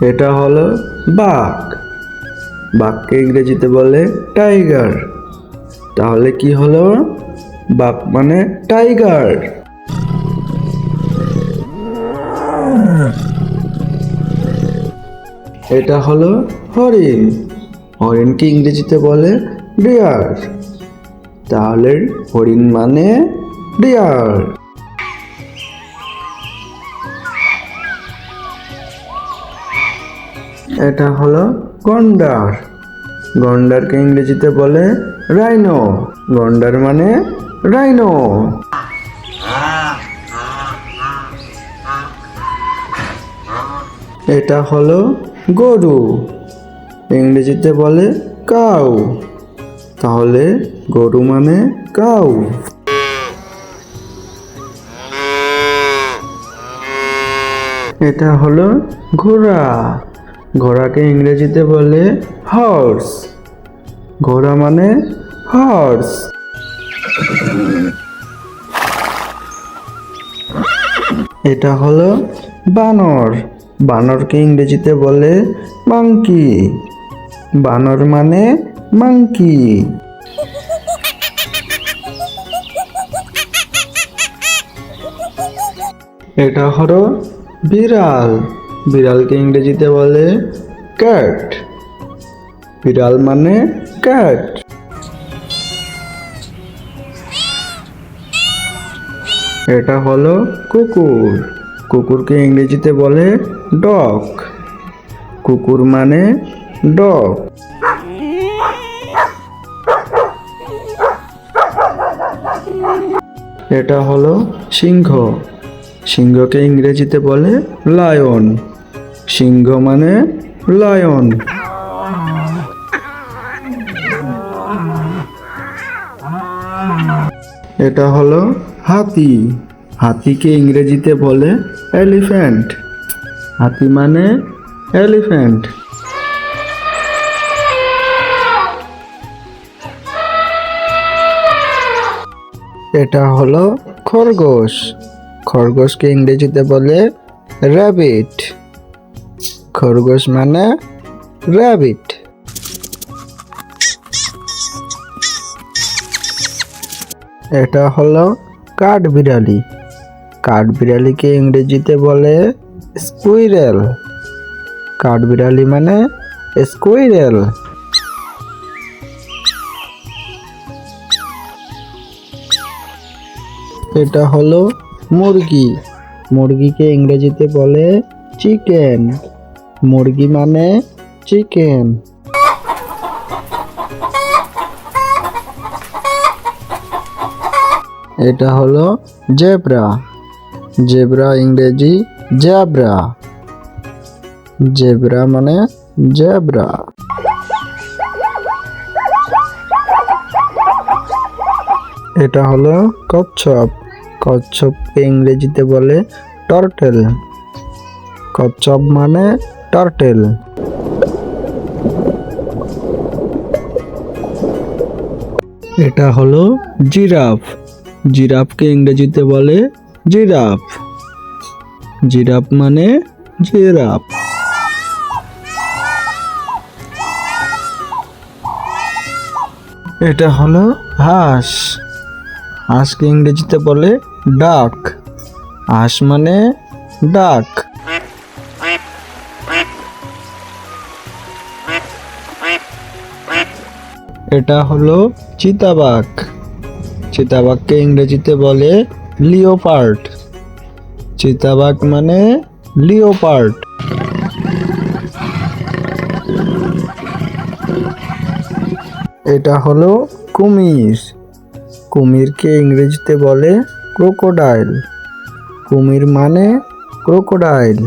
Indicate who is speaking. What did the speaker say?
Speaker 1: এটা হলো বাঘ। বাঘকে ইংরেজিতে বলে টাইগার। তাহলে কি হলো? বাঘ মানে টাইগার। এটা হলো হরিণ। হরিণকে ইংরেজিতে বলে ডিয়ার। তাহলে হরিণ মানে ডিয়ার। এটা হলো গন্ডার। গন্ডারকে ইংরেজিতে বলে রাইনো। গন্ডার মানে রাইনো। এটা হলো গরু। ইংরেজিতে বলে কাউ। তাহলে গরু মানে কাউ। এটা হলো ঘোড়া। ঘোড়াকে ইংরেজিতে বলে হর্স। ঘোড়া মানে হর্স। এটা হলো বানর। বানরকে ইংরেজিতে বলে মাংকি। বানর মানে মাংকি। এটা হলো বিড়াল। বিড়ালকে ইংরেজিতে বলে ক্যাট। বিড়াল মানে ক্যাট। এটা হলো কুকুর। কুকুরকে ইংরেজিতে বলে ডগ। কুকুর মানে ডগ। এটা হলো সিংহ। সিংহকে ইংরেজিতে বলে লায়ন। সিংহ মানে লায়ন। এটা হলো হাতি। হাতিকে ইংরেজিতে বলে এলিফ্যান্ট। হাতি মানে এলিফ্যান্ট। এটা হলো খরগোশ। খরগোশকে ইংরেজিতে বলে র্যাবিট। খরগোশ মানে র্যাবিট। এটা হলো কাঠবিড়ালি। কাঠবিড়ালিকে ইংরেজিতে বলে স্কুইরেল। কাঠবিড়ালি মানে স্কুইরেল। এটা হলো মুরগি। মুরগিকে ইংরেজিতে বলে চিকেন। মুরগি মানে চিকেন। এটা হলো জেব্রা। জেব্রা ইংরেজি জ্যাব্রা। জেব্রা মানে জেব্রা। এটা হলো কচ্ছপ। কচ্ছপকে ইংরেজিতে বলে টার্টেল। কচ্ছপ মানে টার্টেল। এটা হলো জিরাফ। জিরাফকে ইংরেজিতে বলে জিরাফ। জিরাফ মানে জিরাফ। এটা হলো হাঁস। হাঁসকে ইংরেজিতে বলে ডাক। হাঁস মানে ডাক। এটা হলো চিতাবাঘ। চিতাবাঘকে ইংরেজিতে বলে লিওপার্ড। চিতাবাঘ মানে লিওপার্ড। এটা হলো কুমির। কুমিরকে ইংরেজিতে বলে ক্রোকোডাইল। কুমির মানে ক্রোকোডাইল।